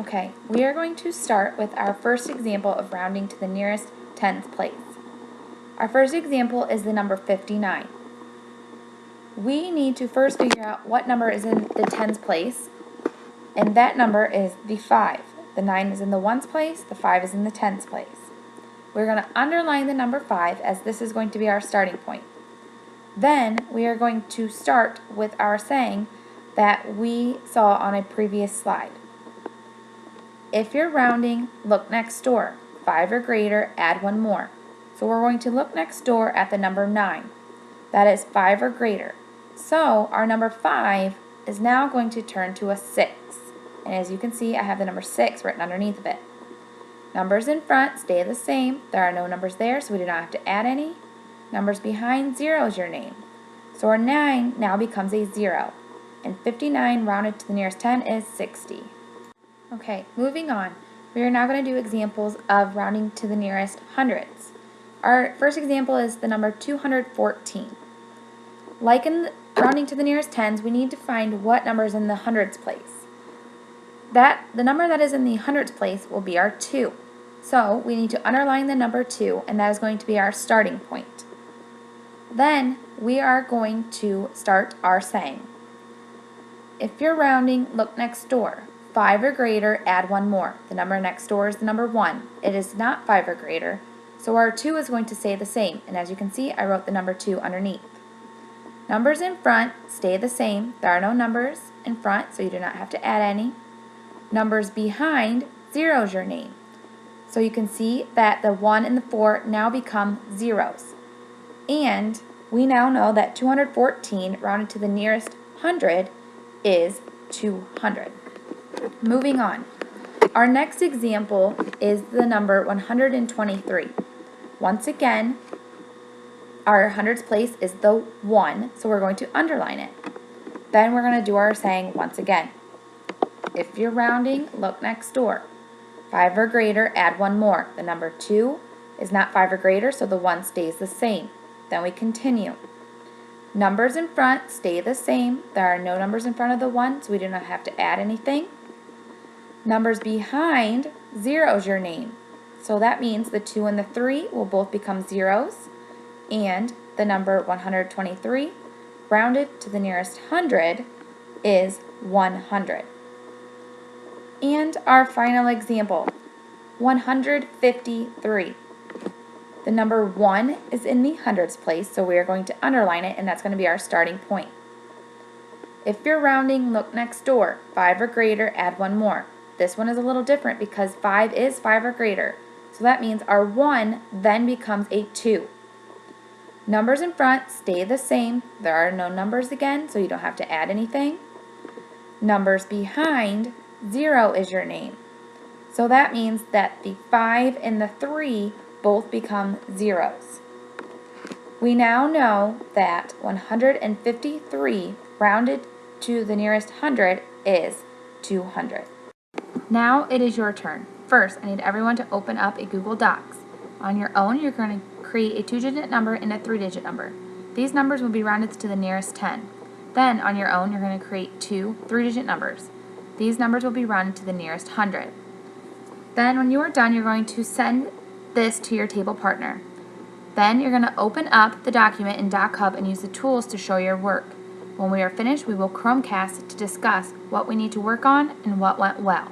Okay, we are going to start with our first example of rounding to the nearest tens place. Our first example is the number 59. We need to first figure out what number is in the tens place, and that number is the 5. The 9 is in the ones place, the 5 is in the tens place. We're going to underline the number 5 as this is going to be our starting point. Then we are going to start with our saying that we saw on a previous slide. If you're rounding, look next door. 5 or greater, add 1 more. So we're going to look next door at the number 9. That is 5 or greater. So our number 5 is now going to turn to a 6. And as you can see, I have the number 6 written underneath of it. Numbers in front stay the same. There are no numbers there, so we do not have to add any. Numbers behind, 0 is your name. So our 9 now becomes a 0. And 59 rounded to the nearest 10 is 60. Okay, moving on. We are now going to do examples of rounding to the nearest hundreds. Our first example is the number 214. Like in rounding to the nearest tens, we need to find what number is in the hundreds place. The number that is in the hundreds place will be our 2. So we need to underline the number 2, and that is going to be our starting point. Then we are going to start our saying. If you're rounding, look next door. 5 or greater, add 1 more. The number next door is the number 1. It is not 5 or greater, so our 2 is going to stay the same. And as you can see, I wrote the number 2 underneath. Numbers in front stay the same. There are no numbers in front, so you do not have to add any. Numbers behind, 0 is your name. So you can see that the 1 and the 4 now become zeros. And we now know that 214 rounded to the nearest 100 is 200. Moving on. Our next example is the number 123. Once again, our hundreds place is the 1, so we're going to underline it. Then we're going to do our saying once again. If you're rounding, look next door. 5 or greater, add 1 more. The number 2 is not 5 or greater, so the 1 stays the same. Then we continue. Numbers in front stay the same. There are no numbers in front of the 1, so we do not have to add anything. Numbers behind, 0 is your name. So that means the 2 and the 3 will both become zeros. And the number 123, rounded to the nearest 100, is 100. And our final example, 153. The number 1 is in the hundreds place, so we are going to underline it, and that's going to be our starting point. If you're rounding, look next door. 5 or greater, add 1 more. This one is a little different because 5 is 5 or greater. So that means our 1 then becomes a 2. Numbers in front stay the same. There are no numbers again, so you don't have to add anything. Numbers behind, 0 is your name. So that means that the 5 and the 3 both become zeros. We now know that 153 rounded to the nearest 100 is 200. Now it is your turn. First, I need everyone to open up a Google Docs. On your own, you're going to create a 2-digit number and a 3-digit number. These numbers will be rounded to the nearest 10. Then, on your own, you're going to create 2 3-digit numbers. These numbers will be rounded to the nearest 100. Then, when you are done, you're going to send this to your table partner. Then, you're going to open up the document in DocHub and use the tools to show your work. When we are finished, we will Chromecast to discuss what we need to work on and what went well.